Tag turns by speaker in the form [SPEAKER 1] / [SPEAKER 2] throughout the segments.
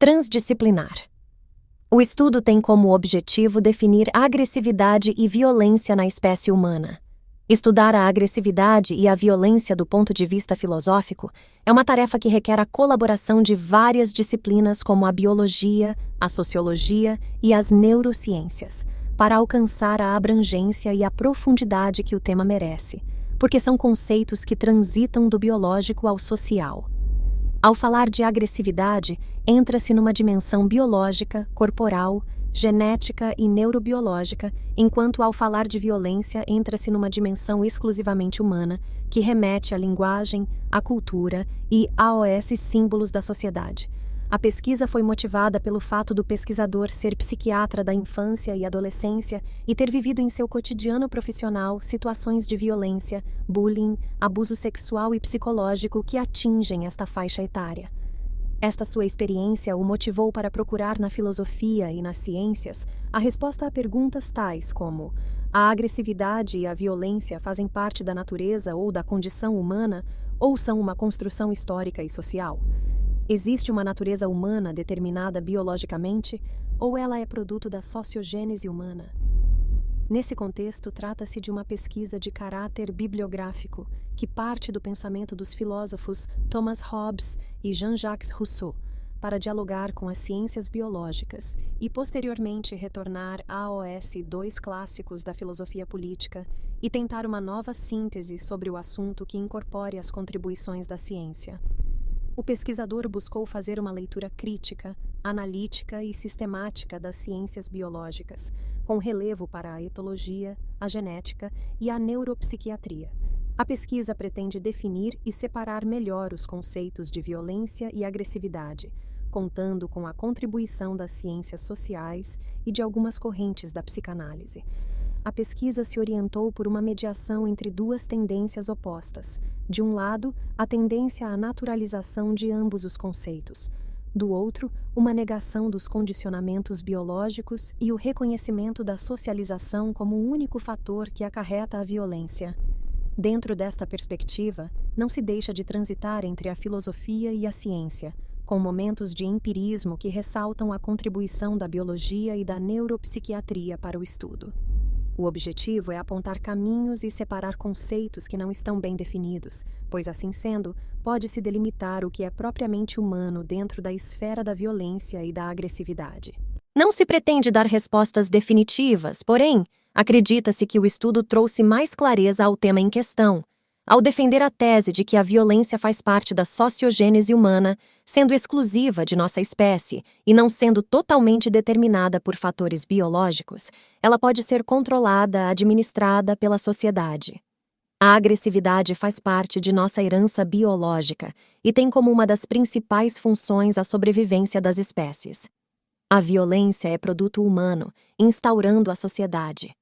[SPEAKER 1] Transdisciplinar. O estudo tem como objetivo definir agressividade e violência na espécie humana. Estudar a agressividade e a violência do ponto de vista filosófico é uma tarefa que requer a colaboração de várias disciplinas como a biologia, a sociologia e as neurociências, para alcançar a abrangência e a profundidade que o tema merece, porque são conceitos que transitam do biológico ao social. Ao falar de agressividade, entra-se numa dimensão biológica, corporal, genética e neurobiológica, enquanto ao falar de violência, entra-se numa dimensão exclusivamente humana, que remete à linguagem, à cultura e aos símbolos da sociedade. A pesquisa foi motivada pelo fato do pesquisador ser psiquiatra da infância e adolescência e ter vivido em seu cotidiano profissional situações de violência, bullying, abuso sexual e psicológico que atingem esta faixa etária. Esta sua experiência o motivou para procurar na filosofia e nas ciências a resposta a perguntas tais como: a agressividade e a violência fazem parte da natureza ou da condição humana ou são uma construção histórica e social? Existe uma natureza humana determinada biologicamente ou ela é produto da sociogênese humana? Nesse contexto, trata-se de uma pesquisa de caráter bibliográfico que parte do pensamento dos filósofos Thomas Hobbes e Jean-Jacques Rousseau para dialogar com as ciências biológicas e posteriormente retornar aos dois clássicos da filosofia política e tentar uma nova síntese sobre o assunto que incorpore as contribuições da ciência. O pesquisador buscou fazer uma leitura crítica, analítica e sistemática das ciências biológicas, com relevo para a etologia, a genética e a neuropsiquiatria. A pesquisa pretende definir e separar melhor os conceitos de violência e agressividade, contando com a contribuição das ciências sociais e de algumas correntes da psicanálise. A pesquisa se orientou por uma mediação entre duas tendências opostas. De um lado, a tendência à naturalização de ambos os conceitos. Do outro, uma negação dos condicionamentos biológicos e o reconhecimento da socialização como o único fator que acarreta a violência. Dentro desta perspectiva, não se deixa de transitar entre a filosofia e a ciência, com momentos de empirismo que ressaltam a contribuição da biologia e da neuropsiquiatria para o estudo. O objetivo é apontar caminhos e separar conceitos que não estão bem definidos, pois, assim sendo, pode-se delimitar o que é propriamente humano dentro da esfera da violência e da agressividade. Não se pretende dar respostas definitivas, porém, acredita-se que o estudo trouxe mais clareza ao tema em questão, ao defender a tese de que a violência faz parte da sociogênese humana, sendo exclusiva de nossa espécie e não sendo totalmente determinada por fatores biológicos, ela pode ser controlada, administrada pela sociedade. A agressividade faz parte de nossa herança biológica e tem como uma das principais funções a sobrevivência das espécies. A violência é produto humano, instaurando a sociedade.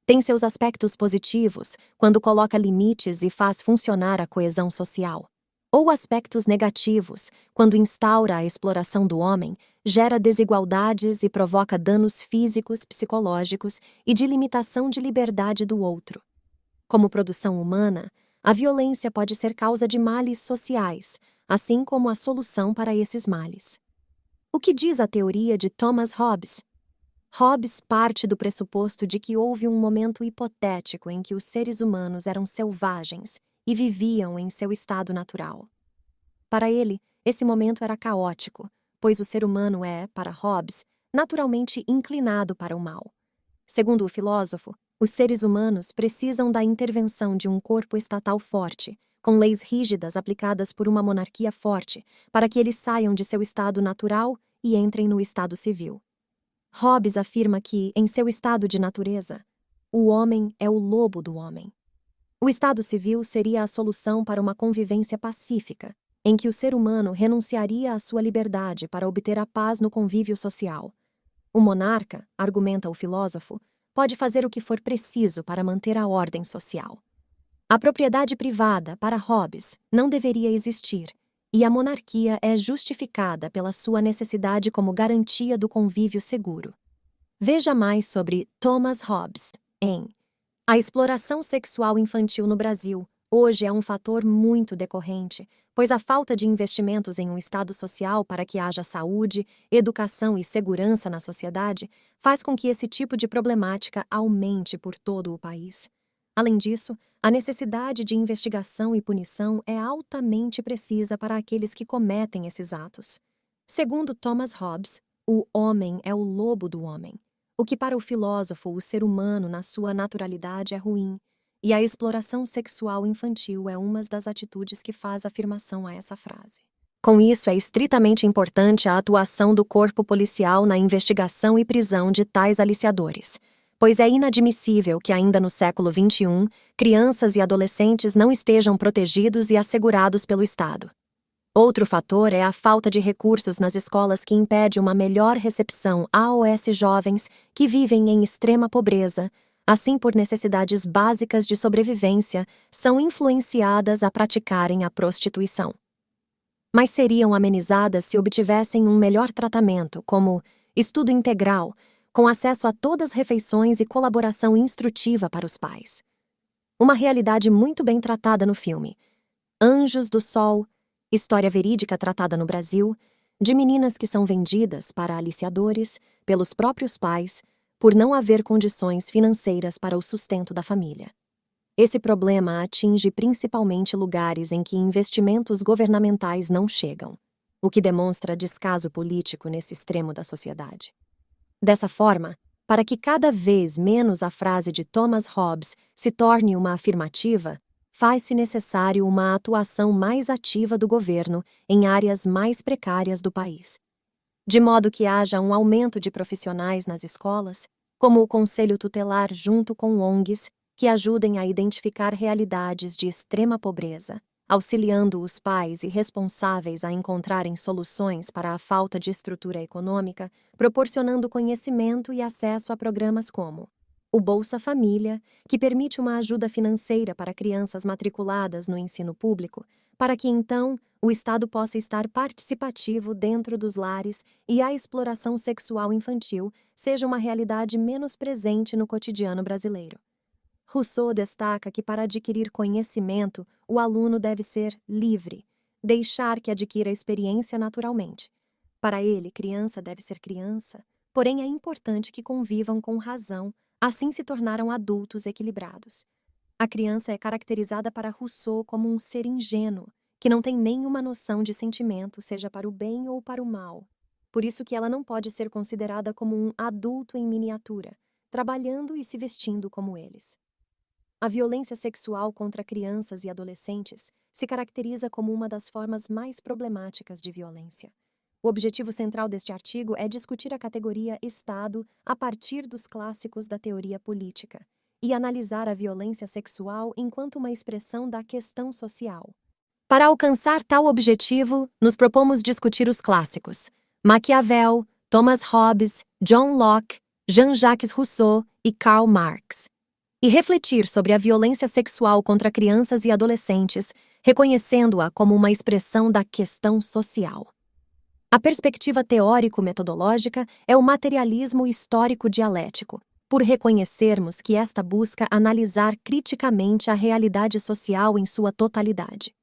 [SPEAKER 1] Tem seus aspectos positivos quando coloca limites e faz funcionar a coesão social. Ou aspectos negativos quando instaura a exploração do homem, gera desigualdades e provoca danos físicos, psicológicos e de limitação de liberdade do outro. Como produção humana, a violência pode ser causa de males sociais, assim como a solução para esses males. O que diz a teoria de Thomas Hobbes? Hobbes parte do pressuposto de que houve um momento hipotético em que os seres humanos eram selvagens e viviam em seu estado natural. Para ele, esse momento era caótico, pois o ser humano é, para Hobbes, naturalmente inclinado para o mal. Segundo o filósofo, os seres humanos precisam da intervenção de um corpo estatal forte, com leis rígidas aplicadas por uma monarquia forte, para que eles saiam de seu estado natural e entrem no estado civil. Hobbes afirma que, em seu estado de natureza, o homem é o lobo do homem. O estado civil seria a solução para uma convivência pacífica, em que o ser humano renunciaria à sua liberdade para obter a paz no convívio social. O monarca, argumenta o filósofo, pode fazer o que for preciso para manter a ordem social. A propriedade privada, para Hobbes, não deveria existir, e a monarquia é justificada pela sua necessidade como garantia do convívio seguro. Veja mais sobre Thomas Hobbes em A Exploração Sexual Infantil no Brasil, Hoje é um fator muito decorrente, pois a falta de investimentos em um Estado social para que haja saúde, educação e segurança na sociedade faz com que esse tipo de problemática aumente por todo o país. Além disso, a necessidade de investigação e punição é altamente precisa para aqueles que cometem esses atos. Segundo Thomas Hobbes, o homem é o lobo do homem, o que para o filósofo o ser humano na sua naturalidade é ruim, e a exploração sexual infantil é uma das atitudes que faz afirmação a essa frase. Com isso, é estritamente importante a atuação do corpo policial na investigação e prisão de tais aliciadores, pois é inadmissível que ainda no século XXI, crianças e adolescentes não estejam protegidos e assegurados pelo Estado. Outro fator é a falta de recursos nas escolas que impede uma melhor recepção aos jovens que vivem em extrema pobreza, assim por necessidades básicas de sobrevivência, são influenciadas a praticarem a prostituição. Mas seriam amenizadas se obtivessem um melhor tratamento, como estudo integral, com acesso a todas as refeições e colaboração instrutiva para os pais. Uma realidade muito bem tratada no filme Anjos do Sol, história verídica tratada no Brasil, de meninas que são vendidas para aliciadores pelos próprios pais, por não haver condições financeiras para o sustento da família. Esse problema atinge principalmente lugares em que investimentos governamentais não chegam, o que demonstra descaso político nesse extremo da sociedade. Dessa forma, para que cada vez menos a frase de Thomas Hobbes se torne uma afirmativa, faz-se necessário uma atuação mais ativa do governo em áreas mais precárias do país, de modo que haja um aumento de profissionais nas escolas, como o Conselho Tutelar junto com ONGs, que ajudem a identificar realidades de extrema pobreza, auxiliando os pais e responsáveis a encontrarem soluções para a falta de estrutura econômica, proporcionando conhecimento e acesso a programas como o Bolsa Família, que permite uma ajuda financeira para crianças matriculadas no ensino público, para que então o Estado possa estar participativo dentro dos lares e a exploração sexual infantil seja uma realidade menos presente no cotidiano brasileiro. Rousseau destaca que para adquirir conhecimento, o aluno deve ser livre, deixar que adquira a experiência naturalmente. Para ele, criança deve ser criança, porém é importante que convivam com razão, assim se tornaram adultos equilibrados. A criança é caracterizada para Rousseau como um ser ingênuo, que não tem nenhuma noção de sentimento, seja para o bem ou para o mal. Por isso que ela não pode ser considerada como um adulto em miniatura, trabalhando e se vestindo como eles. A violência sexual contra crianças e adolescentes se caracteriza como uma das formas mais problemáticas de violência. O objetivo central deste artigo é discutir a categoria Estado a partir dos clássicos da teoria política e analisar a violência sexual enquanto uma expressão da questão social. Para alcançar tal objetivo, nos propomos discutir os clássicos Maquiavel, Thomas Hobbes, John Locke, Jean-Jacques Rousseau e Karl Marx, e refletir sobre a violência sexual contra crianças e adolescentes, reconhecendo-a como uma expressão da questão social. A perspectiva teórico-metodológica é o materialismo histórico-dialético, por reconhecermos que esta busca analisar criticamente a realidade social em sua totalidade.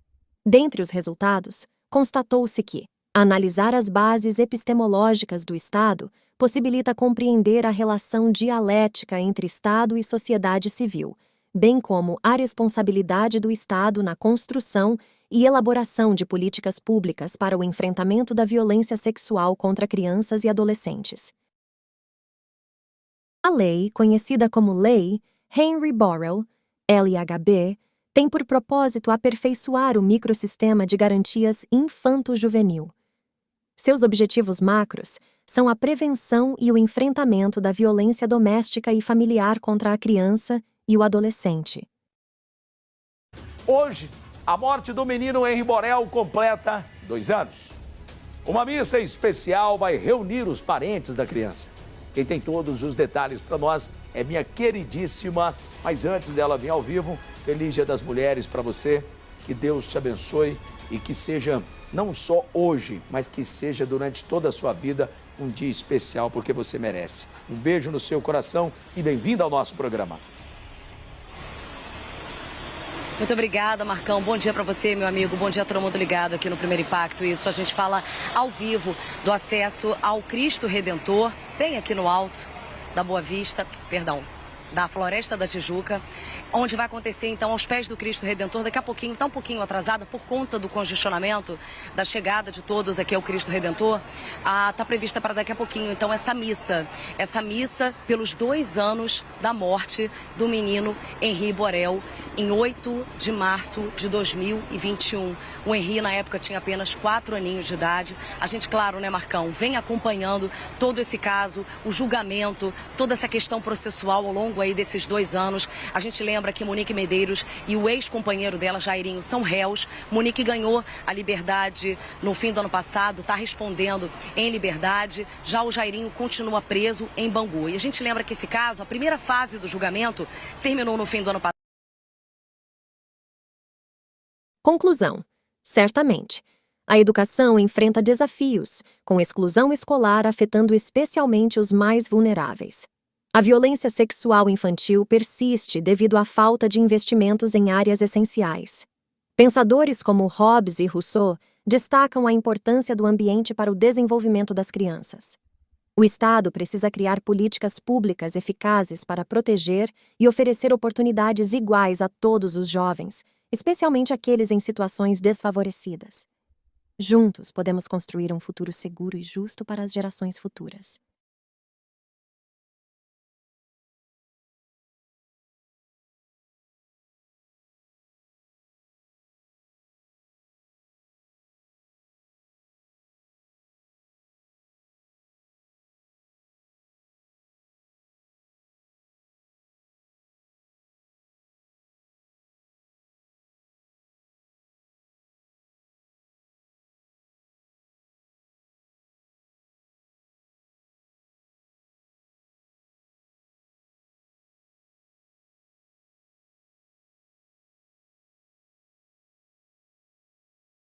[SPEAKER 1] Dentre os resultados, constatou-se que analisar as bases epistemológicas do Estado possibilita compreender a relação dialética entre Estado e sociedade civil, bem como a responsabilidade do Estado na construção e elaboração de políticas públicas para o enfrentamento da violência sexual contra crianças e adolescentes. A lei, conhecida como Lei Henry-Borel, LHB, tem por propósito aperfeiçoar o microsistema de garantias infanto-juvenil. Seus objetivos macros são a prevenção e o enfrentamento da violência doméstica e familiar contra a criança e o adolescente.
[SPEAKER 2] Hoje, a morte do menino Henry Borel completa 2 anos. Uma missa especial vai reunir os parentes da criança. Quem tem todos os detalhes para nós é minha queridíssima, mas antes dela vir ao vivo, feliz Dia das Mulheres para você, que Deus te abençoe e que seja não só hoje, mas que seja durante toda a sua vida um dia especial, porque você merece. Um beijo no seu coração e bem-vindo ao nosso programa.
[SPEAKER 3] Muito obrigada, Marcão. Bom dia para você, meu amigo. Bom dia a todo mundo ligado aqui no Primeiro Impacto. Isso, a gente fala ao vivo do acesso ao Cristo Redentor, bem aqui no alto da Boa Vista, da Floresta da Tijuca, onde vai acontecer, então, aos pés do Cristo Redentor, daqui a pouquinho, está um pouquinho atrasada por conta do congestionamento, da chegada de todos aqui ao Cristo Redentor, está prevista para daqui a pouquinho, então, essa missa pelos 2 anos da morte do menino Henri Borel, em 8 de março de 2021. O Henri, na época, tinha apenas 4 aninhos de idade. A gente, claro, né, Marcão, vem acompanhando todo esse caso, o julgamento, toda essa questão processual ao longo aí desses 2 anos. A gente lembra que Monique Medeiros e o ex-companheiro dela, Jairinho, são réus. Monique ganhou a liberdade no fim do ano passado, está respondendo em liberdade. Já o Jairinho continua preso em Bangu. E a gente lembra que esse caso, a primeira fase do julgamento, terminou no fim do ano passado.
[SPEAKER 1] Conclusão. Certamente, a educação enfrenta desafios, com exclusão escolar afetando especialmente os mais vulneráveis. A violência sexual infantil persiste devido à falta de investimentos em áreas essenciais. Pensadores como Hobbes e Rousseau destacam a importância do ambiente para o desenvolvimento das crianças. O Estado precisa criar políticas públicas eficazes para proteger e oferecer oportunidades iguais a todos os jovens, especialmente aqueles em situações desfavorecidas. Juntos podemos construir um futuro seguro e justo para as gerações futuras.